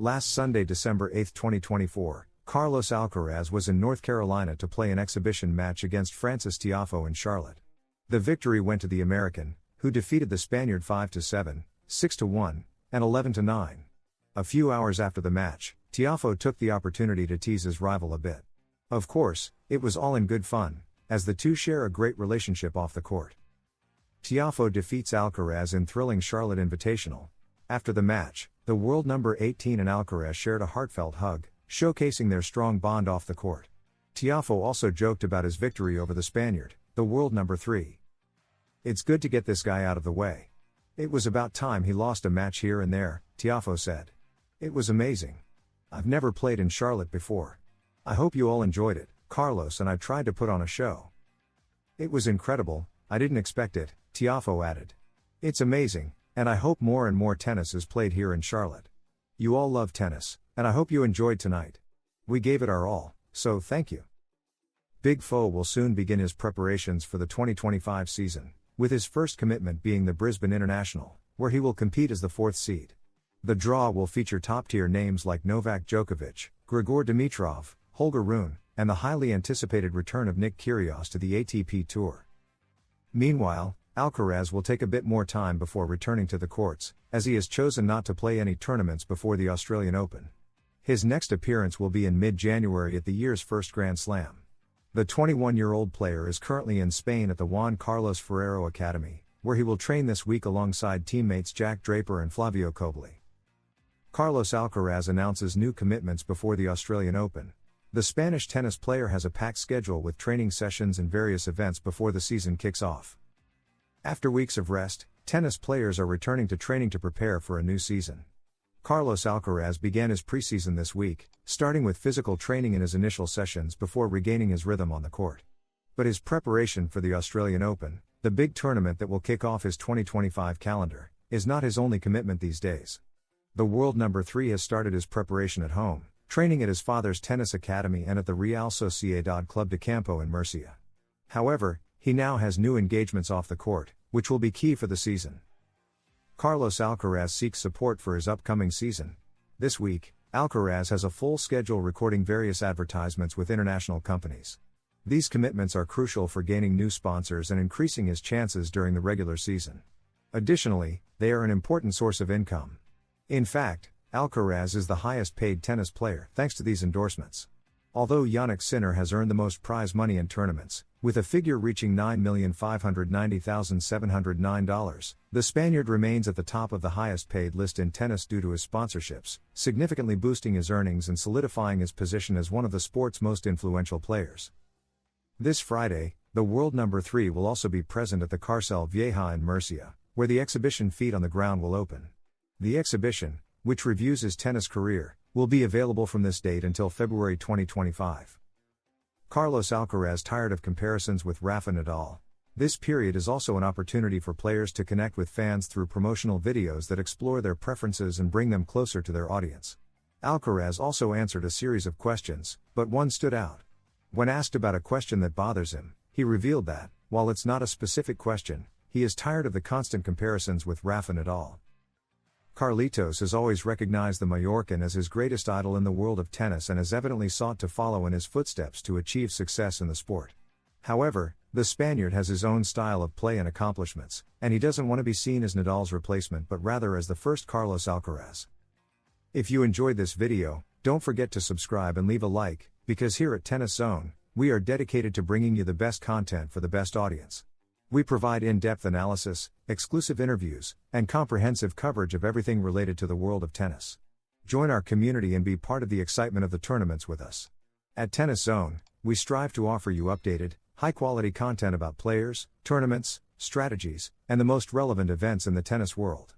Last Sunday, December 8, 2024, Carlos Alcaraz was in North Carolina to play an exhibition match against Frances Tiafoe in Charlotte. The victory went to the American, who defeated the Spaniard 5-7, 6-1, and 11-9. A few hours after the match, Tiafoe took the opportunity to tease his rival a bit. Of course, it was all in good fun, as the two share a great relationship off the court. Tiafoe defeats Alcaraz in thrilling Charlotte Invitational. After the match, the world number 18 and Alcaraz shared a heartfelt hug, showcasing their strong bond off the court. Tiafoe also joked about his victory over the Spaniard, the world number 3. "It's good to get this guy out of the way. It was about time he lost a match here and there," Tiafoe said. "It was amazing. I've never played in Charlotte before. I hope you all enjoyed it, Carlos and I tried to put on a show. It was incredible, I didn't expect it," Tiafoe added. "It's amazing, and I hope more and more tennis is played here in Charlotte. You all love tennis, and I hope you enjoyed tonight. We gave it our all, so thank you." Big Foe will soon begin his preparations for the 2025 season, with his first commitment being the Brisbane International, where he will compete as the 4th seed. The draw will feature top-tier names like Novak Djokovic, Grigor Dimitrov, Holger Rune, and the highly anticipated return of Nick Kyrgios to the ATP Tour. Meanwhile, Alcaraz will take a bit more time before returning to the courts, as he has chosen not to play any tournaments before the Australian Open. His next appearance will be in mid-January at the year's first Grand Slam. The 21-year-old player is currently in Spain at the Juan Carlos Ferrero Academy, where he will train this week alongside teammates Jack Draper and Flavio Cobolli. Carlos Alcaraz announces new commitments before the Australian Open. The Spanish tennis player has a packed schedule with training sessions and various events before the season kicks off. After weeks of rest, tennis players are returning to training to prepare for a new season. Carlos Alcaraz began his preseason this week, starting with physical training in his initial sessions before regaining his rhythm on the court. But his preparation for the Australian Open, the big tournament that will kick off his 2025 calendar, is not his only commitment these days. The world number 3 has started his preparation at home, training at his father's tennis academy and at the Real Sociedad Club de Campo in Murcia. However, he now has new engagements off the court, which will be key for the season. Carlos Alcaraz seeks support for his upcoming season. This week, Alcaraz has a full schedule recording various advertisements with international companies. These commitments are crucial for gaining new sponsors and increasing his chances during the regular season. Additionally, they are an important source of income. In fact, Alcaraz is the highest paid tennis player thanks to these endorsements. Although Jannik Sinner has earned the most prize money in tournaments, with a figure reaching $9,590,709, the Spaniard remains at the top of the highest paid list in tennis due to his sponsorships, significantly boosting his earnings and solidifying his position as one of the sport's most influential players. This Friday, the world number 3 will also be present at the Carcel Vieja in Murcia, where the exhibition feet on the ground will open. The exhibition, which reviews his tennis career, will be available from this date until February 2025. Carlos Alcaraz tired of comparisons with Rafa Nadal. This period is also an opportunity for players to connect with fans through promotional videos that explore their preferences and bring them closer to their audience. Alcaraz also answered a series of questions, but one stood out. When asked about a question that bothers him, he revealed that, while it's not a specific question, he is tired of the constant comparisons with Rafa Nadal. Carlitos has always recognized the Mallorcan as his greatest idol in the world of tennis and has evidently sought to follow in his footsteps to achieve success in the sport. However, the Spaniard has his own style of play and accomplishments, and he doesn't want to be seen as Nadal's replacement but rather as the first Carlos Alcaraz. If you enjoyed this video, don't forget to subscribe and leave a like, because here at Tennis Zone, we are dedicated to bringing you the best content for the best audience. We provide in-depth analysis, exclusive interviews, and comprehensive coverage of everything related to the world of tennis. Join our community and be part of the excitement of the tournaments with us. At Tennis Zone, we strive to offer you updated, high-quality content about players, tournaments, strategies, and the most relevant events in the tennis world.